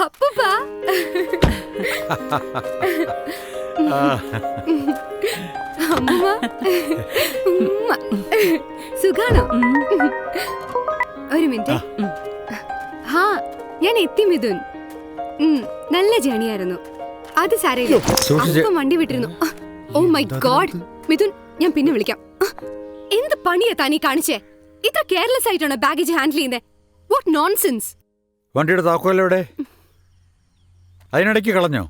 അപ്പൂപ്പ അമ്മ ഉമ്മ സുഖാണോ? ഒരു മിനിറ്റ്. ഹാ ഞാൻ എത്തി മിഥുൻ. നല്ല ജേണിയായിരുന്നു. അത് സാരമില്ല, അപ്പം വണ്ടി വിട്ടിരുന്നു. ഓ മൈ ഗോഡ് മിഥുൻ, ഞാൻ പിന്നെ വിളിക്കാം. എന്ത് പണിയാ താനീ കാണിച്ചേ? ഇത്ര കെയർലെസ് ആയിട്ടാണോ ബാഗേജ് ഹാൻഡിൽ ചെയ്യുന്നത്? What nonsense. വണ്ടിയുടെ താക്കോലെവിടെ? അതിനിടയ്ക്ക് കളഞ്ഞോ?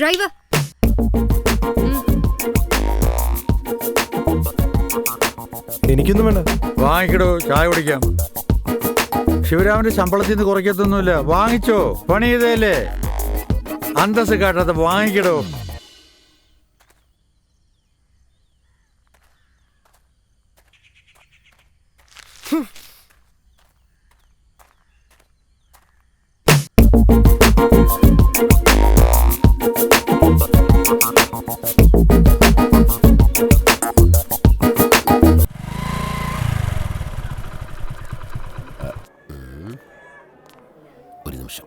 ഡ്രൈവർ എനിക്കൊന്നും വേണ്ട. വാങ്ങിക്കടോ, ചായ കുടിക്കാം. ശിവരാമന്റെ ശമ്പളത്തിൽ നിന്ന് കുറയ്ക്കത്തൊന്നുമില്ല. വാങ്ങിച്ചോ, പണി ചെയ്തല്ലേ. അന്തസ് കാട്ടാത്ത വാങ്ങിക്കടോ. ഒരു നിമിഷം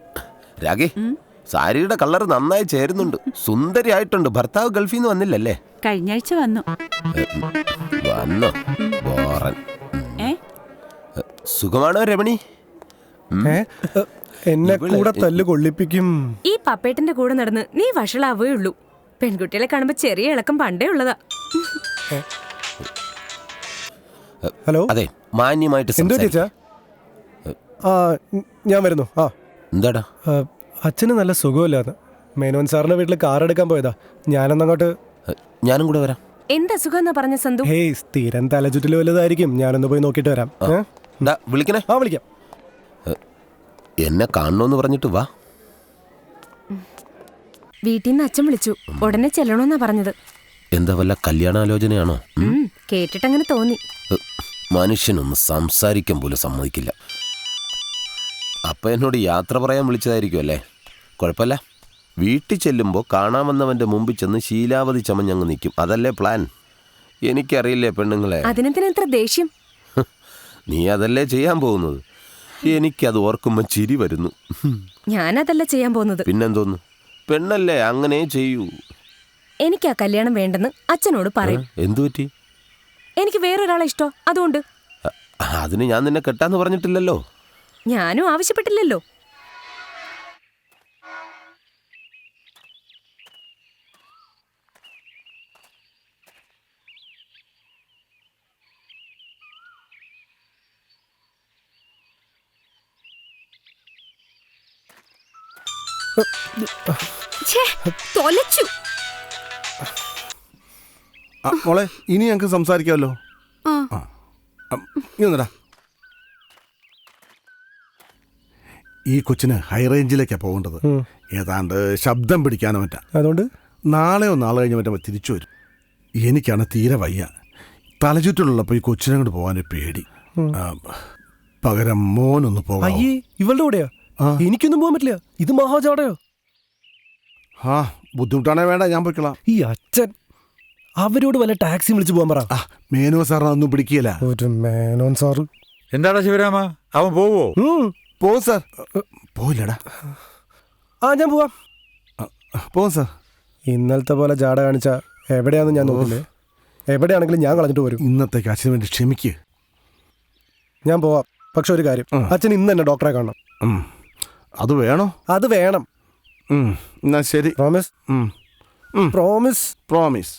രാഗേ, സാരിയുടെ കളർ നന്നായി ചേരുന്നുണ്ട്. സുന്ദരിയായിട്ടുണ്ട്. ഭർത്താവ് ഗൾഫിൽ നിന്ന് വന്നില്ലല്ലേ? കഴിഞ്ഞ ആഴ്ച വന്നു. വന്നോ? ബോറൻ. സുഖമാണോ രമണി? എന്നെ കൂടെ തല്ല് കൊള്ളിപ്പിക്കും. ഈ പപ്പേട്ടന്റെ കൂടെ നടന്ന് നീ വഷളാവേ ഉള്ളൂ. പെൺകുട്ടികളെ കാണുമ്പോ ചെറിയ ഇളക്കം പണ്ടേ ഉള്ളതാ. ഹലോ, അതെ, മാന്യമായിട്ട് എന്തോ ചേച്ചാ? ഞാൻ വരുന്നു. എന്താടാ? അച്ഛന് നല്ല സുഖമില്ലാന്ന്. മേനോൻ സാറിന്റെ വീട്ടിൽ കാർ എടുക്കാൻ പോയതാ. ഞാനൊന്നങ്ങോട്ട്. ഞാനും കൂടെ വരാം. എന്താ സുഖം പറഞ്ഞ സന്തു? ഹേയ്, സ്ഥിരം തലചുറ്റില് വലുതായിരിക്കും. ഞാനൊന്ന് പോയി നോക്കിട്ട് വരാം. വിളിക്കണേ? വിളിക്കാം. എന്നെ കാണണോന്ന് പറഞ്ഞിട്ട് വാ. വീട്ടിൽ നിന്ന് അച്ഛൻ വിളിച്ചു. ഉടനെ ചെല്ലണോന്നാ പറഞ്ഞത്. എന്താ വല്ല കല്യാണാലോചനയാണോ? കേട്ടിട്ടങ്ങനെ തോന്നി. മനുഷ്യനൊന്ന് സംസാരിക്കാൻ പോലും സമ്മതിക്കില്ല. അപ്പൊ എന്നോട് യാത്ര പറയാൻ വിളിച്ചതായിരിക്കും അല്ലേ? കുഴപ്പമില്ല. വീട്ടിൽ ചെല്ലുമ്പോൾ കാണാമെന്നവന്റെ മുമ്പിൽ ചെന്ന് ശീലാവധി ചമഞ്ഞങ്ങ് നിൽക്കും. അതല്ലേ പ്ലാൻ? എനിക്കറിയില്ലേ പെണ്ണുങ്ങളെ. അതിനെന്തിനാ ഇത്ര ദേഷ്യം? നീ അതല്ലേ ചെയ്യാൻ പോകുന്നത്. എനിക്കത് ഓർക്കുമ്പോൾ ചിരി വരുന്നു. ഞാനതല്ല ചെയ്യാൻ പോകുന്നത്. പിന്നെന്തോന്നു? പെണ്ണല്ലേ, അങ്ങനെ ചെയ്യൂ. എനിക്ക് ആ കല്യാണം വേണ്ടെന്ന് അച്ഛനോട് പറയും. എന്തു പറ്റി? എനിക്ക് വേറൊരാളെ ഇഷ്ടോ, അതുകൊണ്ട്. അതിന് ഞാൻ നിന്നെ കെട്ടാന്ന് പറഞ്ഞിട്ടില്ലല്ലോ. ഞാനും ആവശ്യപ്പെട്ടില്ലല്ലോ. തൊലച്ചു. മോളെ, ഇനി ഞങ്ങൾക്ക് സംസാരിക്കാമല്ലോ. ഇങ്ങടാ. ഈ കൊച്ചിന് ഹൈ റേഞ്ചിലേക്കാ പോകേണ്ടത്. ഏതാണ്ട് ശബ്ദം പിടിക്കാനോ മറ്റാ. അതുകൊണ്ട് നാളെയോ നാളെ കഴിഞ്ഞ് മറ്റേ തിരിച്ചു വരും. എനിക്കാണ് തീരെ വയ്യ. തലചുറ്റിലുള്ളപ്പോൾ ഈ കൊച്ചിനെ കൊണ്ട് പോകാൻ പേടി. പകരം മോനൊന്ന് പോകാം. അയ്യേ, ഇവളുടെ കൂടെയാ? എനിക്കൊന്നും പോകാൻ പറ്റില്ല. ഇത് മഹാജാടയോ? ബുദ്ധിമുട്ടാണേ വേണ്ട, ഞാൻ പോയിക്കളാം. ഈ അച്ഛൻ അവരോട് വല്ല ടാക്സി വിളിച്ചു പോകാൻ പറ. മേനോ സാറിനെ ഒന്നും പിടിക്കില്ല. ഒരു മേനോൻ സാറ്. എന്താടാ ശിവരാമ, അവൻ പോവോ? പോവും സാർ. പോയില്ലടാ. ഞാൻ പോവാം. പോവും സാർ. ഇന്നലത്തെ പോലെ ജാട കാണിച്ച എവിടെയാണെന്ന് ഞാൻ നോക്കില്ലേ. എവിടെയാണെങ്കിലും ഞാൻ കളഞ്ഞിട്ട് വരും. ഇന്നത്തേക്ക് അച്ഛന് വേണ്ടി ക്ഷമിക്ക്. ഞാൻ പോവാം. പക്ഷെ ഒരു കാര്യം, അച്ഛൻ ഇന്ന് തന്നെ ഡോക്ടറെ കാണണം. അത് വേണോ? അത് വേണം. എന്നാ ശരി. പ്രോമിസ്? പ്രോമിസ്. പ്രോമിസ്.